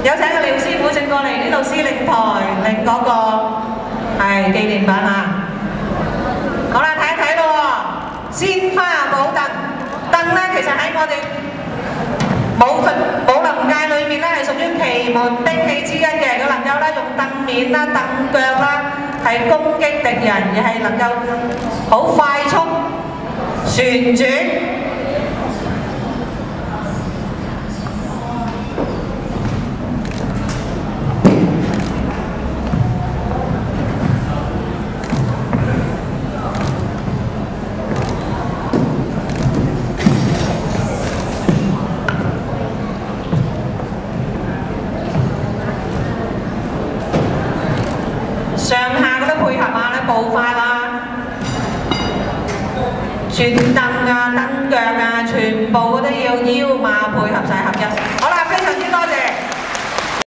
有請個廖師傅正過嚟呢度司令台領嗰個係紀念品嚇。好啦，睇一睇咯喎，鮮花寶凳咧，其實喺我哋武林界裏面咧係屬於奇門兵器之一嘅，佢能夠咧用凳面啦、凳腳啦係攻擊敵人，而係能夠好快速旋轉。上下嗰啲配合啊，咧步法啊、轉凳啊、凳腳啊，全部嗰啲要腰馬配合晒合一。好啦。